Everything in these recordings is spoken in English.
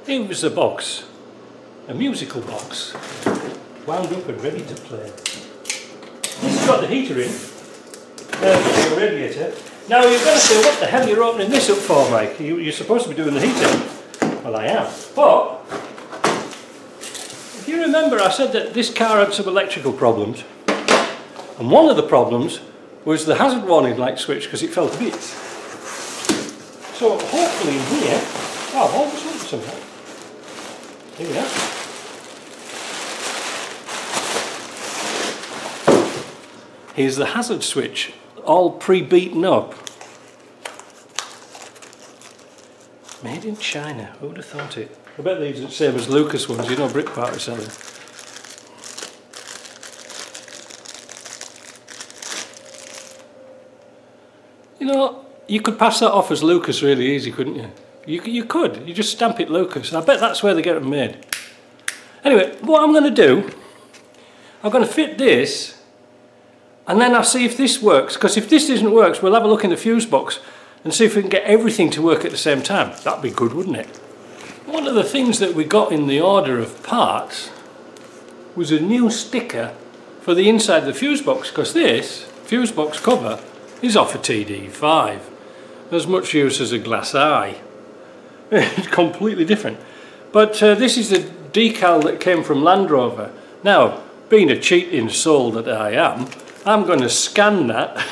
Here was the box, a musical box, wound up and ready to play. This has got the heater in, the radiator. Now you're going to say, what the hell you're opening this up for, Mike? You're supposed to be doing the heater. Well, I am. But, if you remember, I said that this car had some electrical problems. And one of the problems was the hazard warning light switch because it fell to bits. So hopefully in here, oh, I've always wanted some of that. Here we are. Here's the hazard switch, all pre-beaten up. Made in China, who would have thought it? I bet these are the same as Lucas ones, you know, Brickpart are selling. You know, you could pass that off as Lucas really easy, couldn't you? You could, you just stamp it Lucas. I bet that's where they get them made. Anyway, what I'm going to do, I'm going to fit this and then I'll see if this works, because if this doesn't work, we'll have a look in the fuse box and see if we can get everything to work at the same time. That'd be good, wouldn't it? One of the things that we got in the order of parts was a new sticker for the inside of the fuse box, because this fuse box cover is off a TD5. As much use as a glass eye. It's completely different. But this is the decal that came from Land Rover. Now, being a cheating soul that I am, I'm going to scan that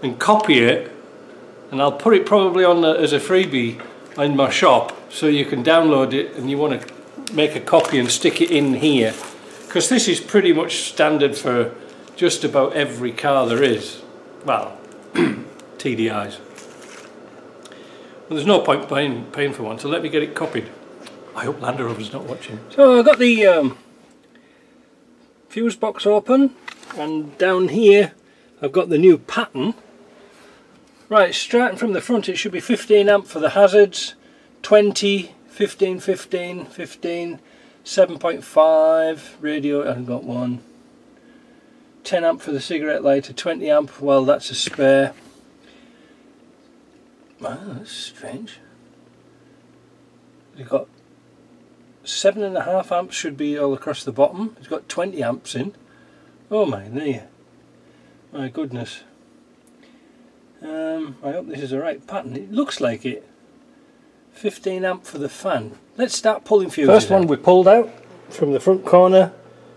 and copy it, and I'll put it probably on as a freebie in my shop, so you can download it and you want to make a copy and stick it in here, because this is pretty much standard for just about every car there is. Well, TDIs. Well, there's no point paying for one, so let me get it copied. I hope Land Rover's not watching. So I've got the fuse box open, and down here I've got the new pattern. Right, starting from the front, it should be 15 amp for the hazards, 20, 15, 15, 15, 7.5 radio, I haven't got one, 10 amp for the cigarette lighter, 20 amp, well that's a spare. Wow, that's strange. You've got 7.5 amps should be all across the bottom. It's got 20 amps in. Oh my dear. My goodness. I hope this is the right pattern. It looks like it. 15 amp for the fan. Let's start pulling fuses. First one we pulled out from the front corner.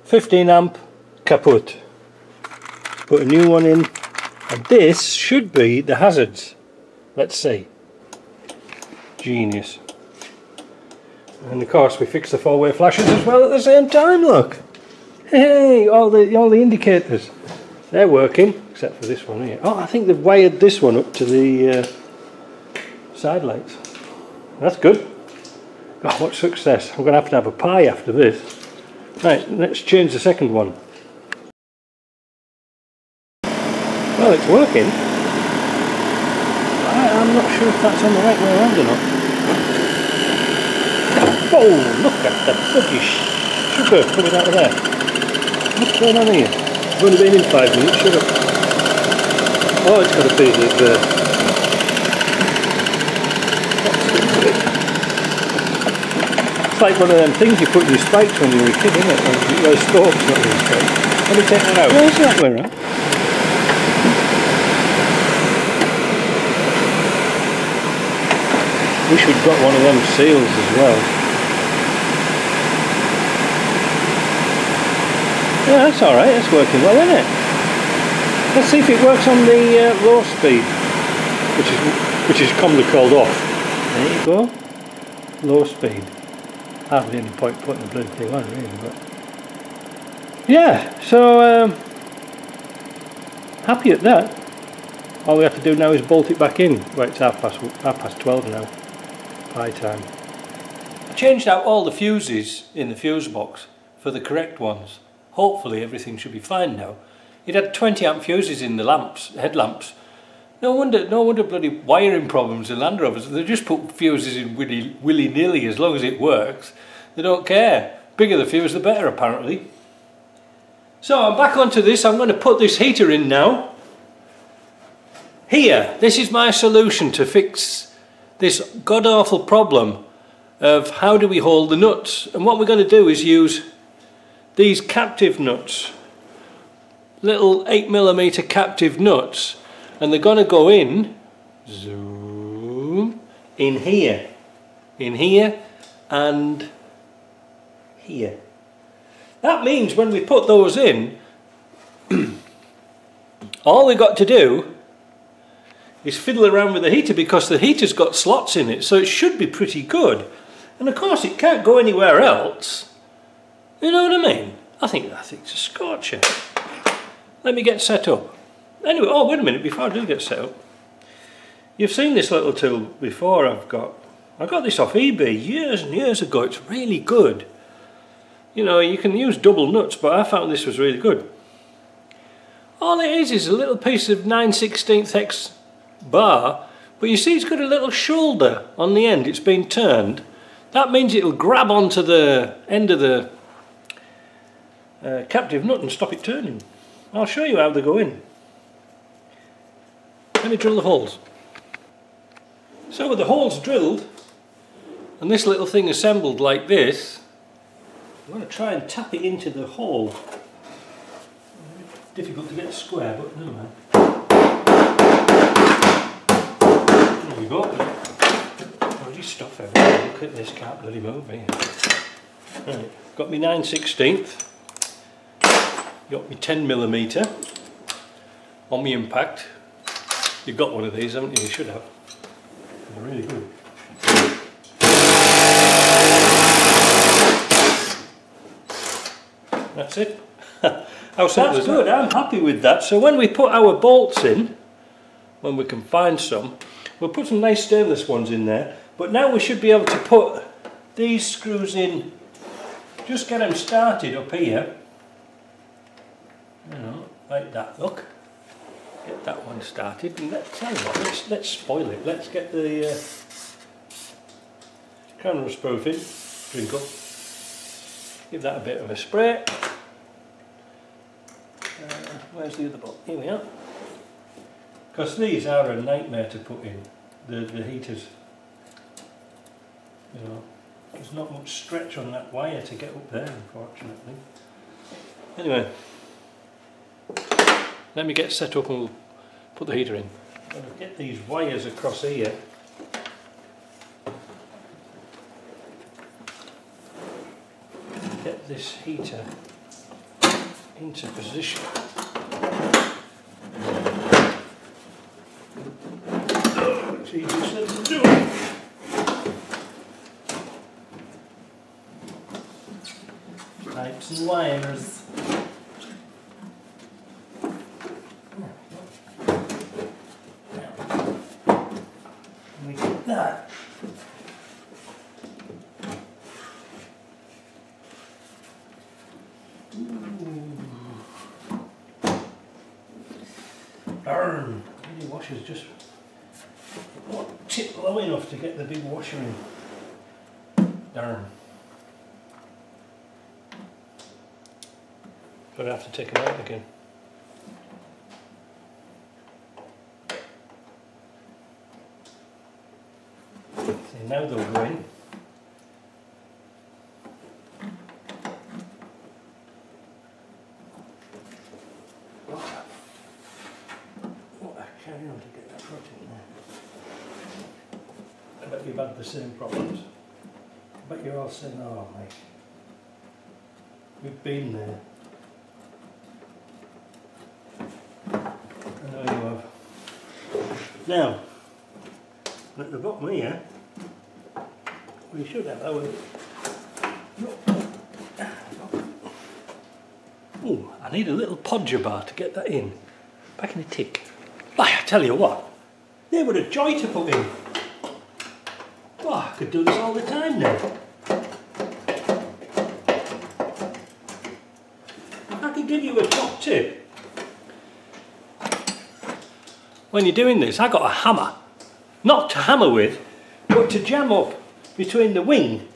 15 amp kaput. Let's put a new one in. And this should be the hazards. Let's see. Genius. And of course we fixed the four-way flashes as well at the same time, look. Hey, all the indicators. They're working, except for this one here. Oh, I think they've wired this one up to the side lights. That's good. Oh, what success. I'm going to have a pie after this. Right, let's change the second one. Well, it's working. I'm not sure if that's on the right way around or not. Oh, look at the bloody sugar coming out of there. What's going on here? I've only been in 5 minutes, shut up. Oh, it's got a piece of it's like one of them things you put in your spikes when you were a kid, isn't it? Those stalks, not those spikes. Let me take that out. No, it's that way around. Wish we'd got one of them seals as well. Yeah, that's alright, that's working well, isn't it? Let's see if it works on the low speed, which is commonly called off. There you go. Low speed. Hardly any point putting the bloody thing on really, but yeah, so happy at that. All we have to do now is bolt it back in. Well, it's half past 12 now. High time. I changed out all the fuses in the fuse box for the correct ones. Hopefully everything should be fine now. It had 20 amp fuses in the lamps, headlamps. No wonder bloody wiring problems in Land Rovers. They just put fuses in willy-nilly as long as it works. They don't care. Bigger the fuse the better apparently. So I'm back onto this. I'm going to put this heater in now. Here, this is my solution to fix this god-awful problem of how do we hold the nuts, and what we're going to do is use these captive nuts, little 8mm captive nuts, and they're going to go in, zoom, in here, and here. That means when we put those in, all we've got to do is fiddle around with the heater, because the heater's got slots in it, so it should be pretty good. And of course it can't go anywhere else. You know what I mean? I think it's a scorcher. Let me get set up. Anyway, oh wait a minute, before I do get set up. You've seen this little tool before I got this off eBay years and years ago. It's really good. You know, you can use double nuts, but I found this was really good. All it is a little piece of 9/16 bar, but you see it's got a little shoulder on the end. It's been turned. That means it'll grab onto the end of the captive nut and stop it turning. I'll show you how they go in. Let me drill the holes. So with the holes drilled and this little thing assembled like this, I'm going to try and tap it into the hole. Difficult to get square, but never mind. There we go. Bloody stuff everywhere. Look at this, can't bloody move here. Right, got me 9/16. Got me 10mm on my impact. You've got one of these, haven't you? You should have. They're really good. That's it. That's good, I'm happy with that. So when we put our bolts in, when we can find some, we'll put some nice stainless ones in there, but now we should be able to put these screws in, just get them started up here, you know, like that, look. Get that one started, and let's spoil it. Let's get the camera sproof in, sprinkle, give that a bit of a spray. Where's the other bolt? Here we are. Because these are a nightmare to put in, the heaters. You know, there's not much stretch on that wire to get up there, unfortunately. Anyway, let me get set up and we'll put the heater in. I'll get these wires across here. Get this heater into position. Oh, it's easy said to do. Pipes and wires. And we get that. Darn, the washer's just not tip low enough to get the big washer in. Darn. So I have to take it out again. See, now they'll go in. Carry on to get that rod in there. I bet you've had the same problems. I bet you're all saying, oh mate, we've been there. I know you have. Now, at the bottom here, we should have our... Oh, I need a little podger bar to get that in. Back in a tick. I tell you what, they were a joy to put in. Oh, I could do this all the time now. I could give you a top tip. When you're doing this, I got a hammer. Not to hammer with, but to jam up between the wing,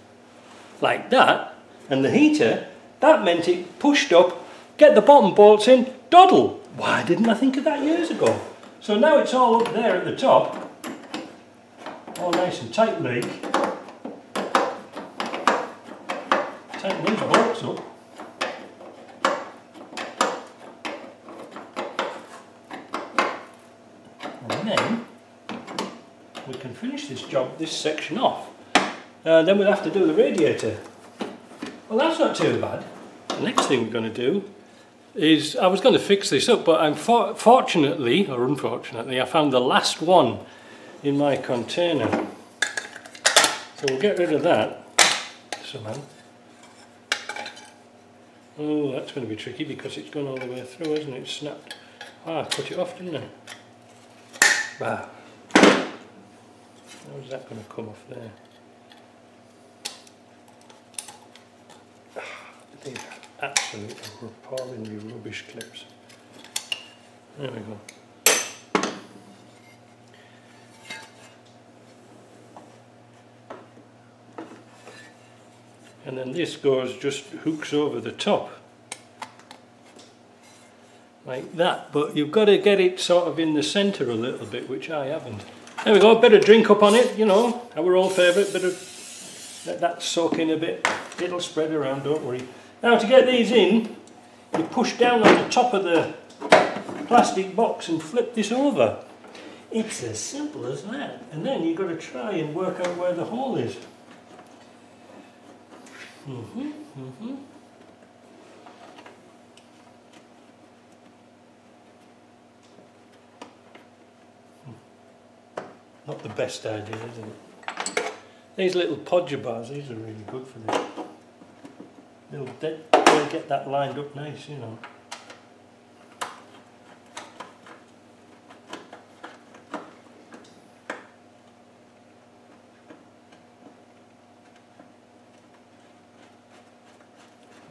like that, and the heater. That meant it pushed up, get the bottom bolts in, doddle. Why didn't I think of that years ago? So now it's all up there at the top, all nice and tightly. Tighten these bolts up. And then we can finish this section off. Then we'll have to do the radiator. Well, that's not too bad. The next thing we're going to do is, I was going to fix this up, but fortunately, or unfortunately, I found the last one in my container. So we'll get rid of that somehow. Oh, that's going to be tricky because it's gone all the way through, isn't it? It's snapped. Ah, I cut it off, didn't I? Bah. How's that going to come off there? These are absolutely appallingly rubbish clips. There we go. And then this just hooks over the top like that, but you've got to get it sort of in the centre a little bit, which I haven't. There we go, a bit of drink up on it, you know, our old favourite, bit of, let that soak in a bit, it'll spread around, don't worry. Now to get these in, you push down on the top of the plastic box and flip this over. It's as simple as that, and then you've got to try and work out where the hole is. Not the best idea, is it? These little podger bars, these are really good for this. They'll get that lined up nice, you know.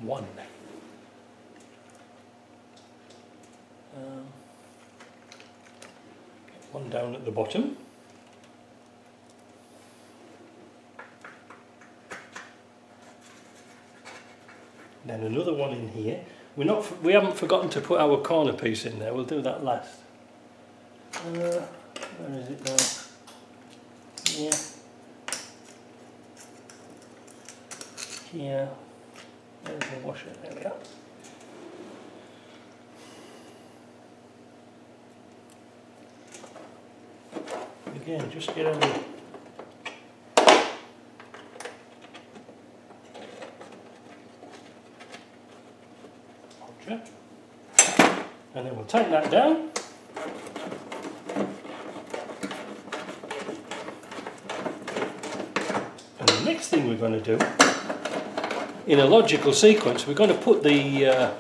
One. One down at the bottom. Then another one in here. We haven't forgotten to put our corner piece in there. We'll do that last. Where is it now? Yeah. Here. There's the washer. There we are. Again, just get on the and then we'll tighten that down. And the next thing we're going to do, in a logical sequence, we're going to put the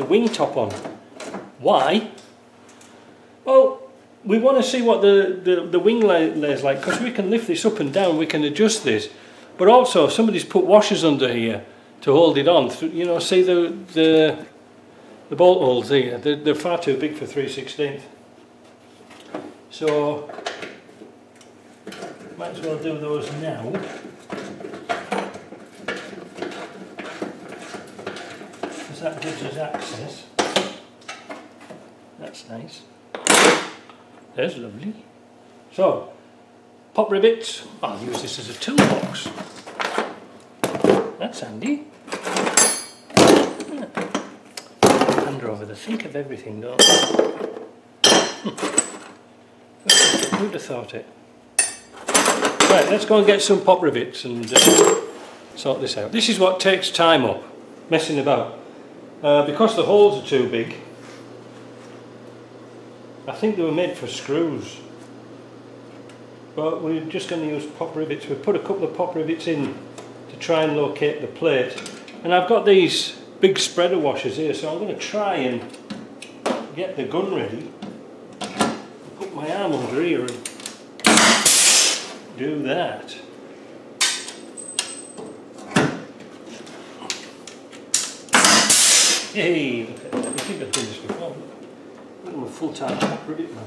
wing top on. Why? Well, we want to see what the wing layer's like, because we can lift this up and down, we can adjust this. But also, somebody's put washers under here to hold it on. You know, see the bolt holes here, they're far too big for 3/16. So, might as well do those now. Because that gives us access. That's nice. There's lovely. So, pop rivets. I'll use this as a toolbox. That's handy. Over the think of everything, don't they? Who'd have thought it? Right, let's go and get some pop rivets and sort this out. This is what takes time up, messing about. Because the holes are too big, I think they were made for screws. But we're just going to use pop rivets. We've put a couple of pop rivets in to try and locate the plate. And I've got these big spreader washers here, so I'm going to try and get the gun ready. Put my arm under here and do that. Hey, look at that. I think I've done this before. Look at my full-time pop rivet now.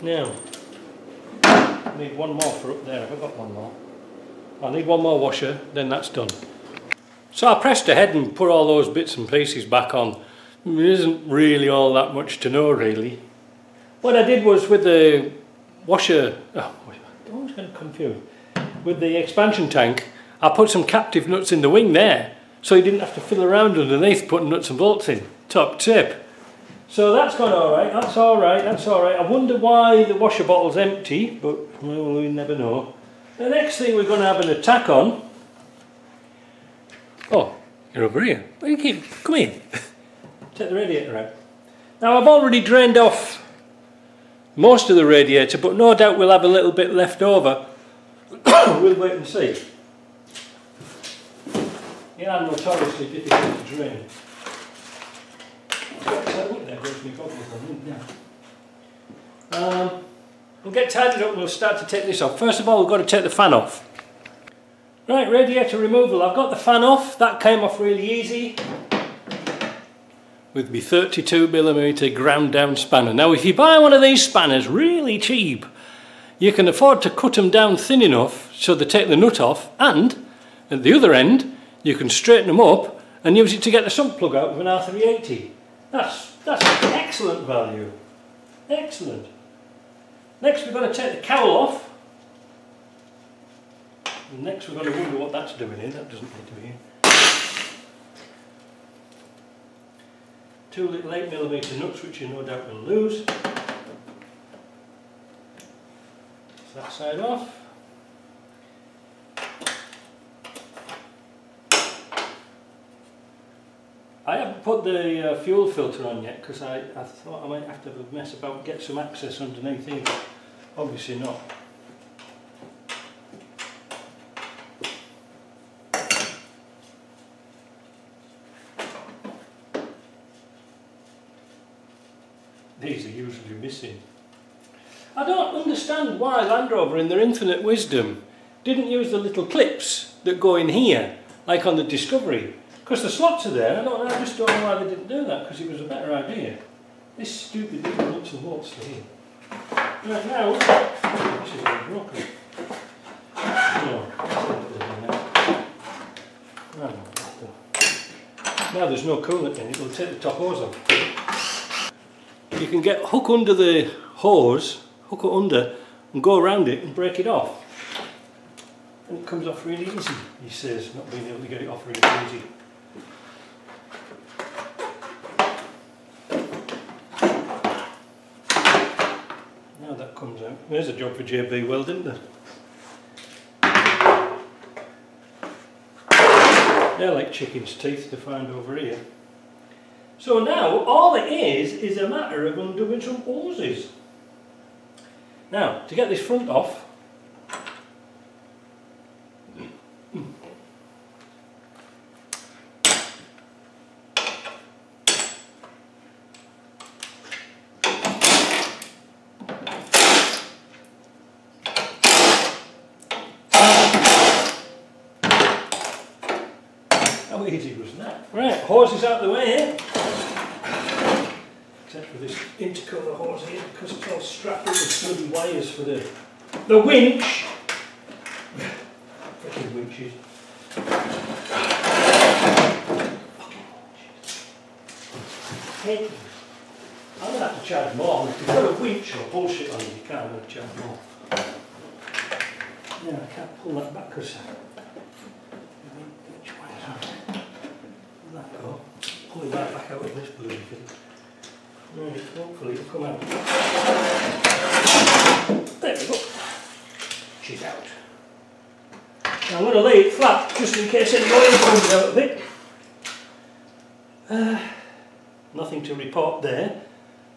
Now, I need one more for up there. Have I got one more? I need one more washer, then that's done. So I pressed ahead and put all those bits and pieces back on There isn't really all that much to know really. What I did was with the washer, I'm always getting confused. With the expansion tank, I put some captive nuts in the wing there, so you didn't have to fiddle around underneath putting nuts and bolts in. Top tip. So that's gone alright, that's alright, that's alright. I wonder why the washer bottle's empty, but well, we never know. The next thing we're going to have an attack on. Oh, you're over here. Where do you keep? Come here. Take the radiator out. Now I've already drained off most of the radiator, but no doubt we'll have a little bit left over. We'll wait and see. Yeah, I'm notoriously difficult to drain. We'll get tidied up and we'll start to take this off. First of all, we've got to take the fan off. Right, radiator removal. I've got the fan off. That came off really easy with my 32mm ground down spanner. Now if you buy one of these spanners really cheap, you can afford to cut them down thin enough so they take the nut off, and at the other end you can straighten them up and use it to get the sump plug out of an R380. That's excellent value. Excellent. Next we're going to take the cowl off. And next we're going to wonder what that's doing here. That doesn't need to be here. 2 little 8mm nuts which you no doubt will lose. That side off. I haven't put the fuel filter on yet because I thought I might have to have a mess about and get some access underneath here, but obviously not. These are usually missing. I don't understand why Land Rover in their infinite wisdom didn't use the little clips that go in here, like on the Discovery. Because the slots are there, I just don't know why they didn't do that, because it was a better idea. This stupid little nuts and bolts to here. Right now, this is all broken. No, now there's no coolant in it, it'll take the top hose off. You can get hook under the hose, hook it under and go around it and break it off. And it comes off really easy, he says, not being able to get it off really easy. Now that comes out. There's a job for JB Weld, isn't there? They're like chicken's teeth to find over here. So now all it is a matter of undoing some hoses. Now to get this front off, how easy was that? Right, hose is out of the way here. Except for this intercooler hose here, because it's all strapped up with bloody wires for the winch. Freaking winches. I'm going to have to charge more. If you've got a winch or bullshit on it, you can't really charge more. Yeah, I can't pull that back because which way is that? Let that go. Pulling that back out of this bloody thing. Right, hopefully it'll come out. There we go. She's out. Now I'm going to lay it flat just in case any oil comes out of it. Nothing to report there,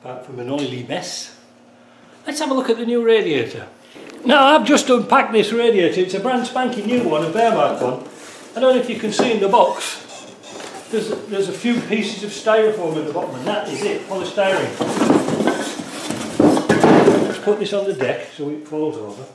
apart from an oily mess. Let's have a look at the new radiator. Now I've just unpacked this radiator. It's a brand spanking new one, a Bearmark one. I don't know if you can see in the box. There's a few pieces of styrofoam at the bottom, and that is it, polystyrene. Let's put this on the deck so it falls over.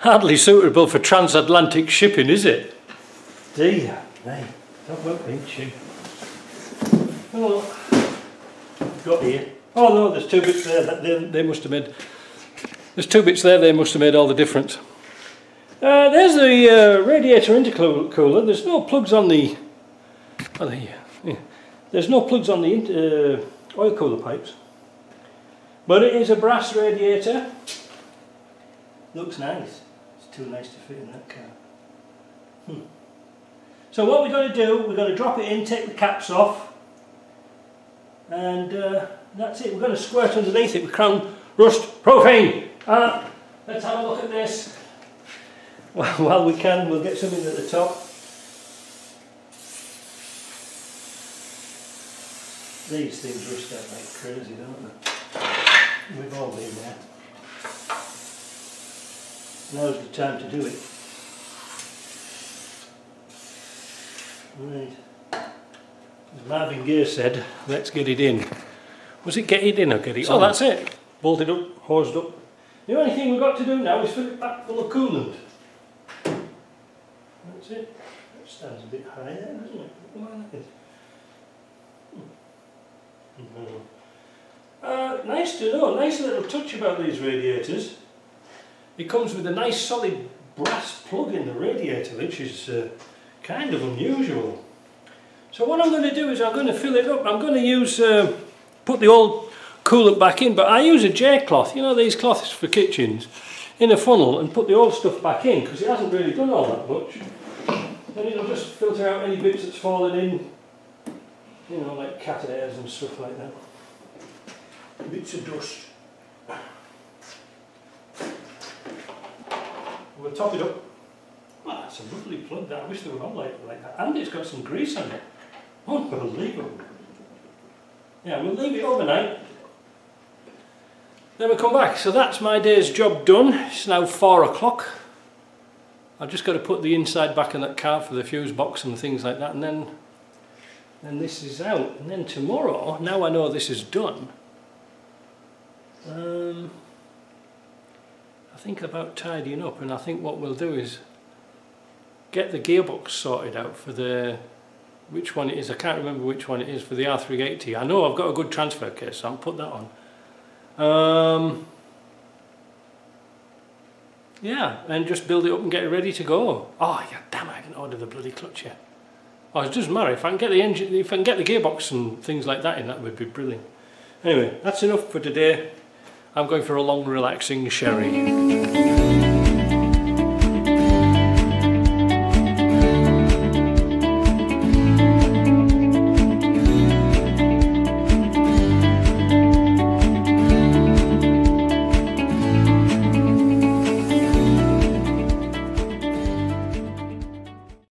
Hardly suitable for transatlantic shipping, is it? Dear me, talk about pinching. Oh, got here. Oh no, there's 2 bits there. They must have made There's two bits there, they must have made all the difference. There's the radiator intercooler. There's no plugs on the... Oh, there, yeah. There's no plugs on the oil cooler pipes. But it is a brass radiator. Looks nice. It's too nice to fit in that car. So what we're going to do, we're going to drop it in, take the caps off, and that's it. We're going to squirt underneath it with Crown Rust Propane. Let's have a look at this. While we can, we'll get something at the top. These things rust out like crazy, don't they? We've all been there. Now's the time to do it. Right. As Marvin Gaye said, let's get it in. Was it get it in or get it on? So that's it. Bolted up, hosed up. The only thing we've got to do now is fill it back full of coolant. That's it. That stands a bit high there, doesn't it? Nice to know, nice little touch about these radiators. It comes with a nice solid brass plug in the radiator, which is kind of unusual. So what I'm going to do is I'm going to fill it up. I'm going to use, put the old coolant back in, but I use a J cloth, you know these cloths for kitchens, in a funnel and put the old stuff back in because it hasn't really done all that much. And it'll just filter out any bits that's fallen in, you know, like cat hairs and stuff like that. Bits of dust. We'll top it up. Well, that's a lovely plug that. I wish they were on like that. And it's got some grease on it. Unbelievable. Yeah, we'll leave it overnight. Then we'll come back. So that's my day's job done. It's now 4 o'clock. I've just got to put the inside back in that car for the fuse box and things like that, and then this is out. And then tomorrow, now I know this is done, I think about tidying up, and I think what we'll do is get the gearbox sorted out for the, which one it is, I can't remember which one it is, for the R380. I know I've got a good transfer case, so I'll put that on. Yeah, and just build it up and get it ready to go. Oh yeah, damn! I haven't ordered the bloody clutch yet. Oh, it doesn't matter if I can get the engine, if I can get the gearbox and things like that in, that would be brilliant. Anyway, that's enough for today. I'm going for a long, relaxing sherry.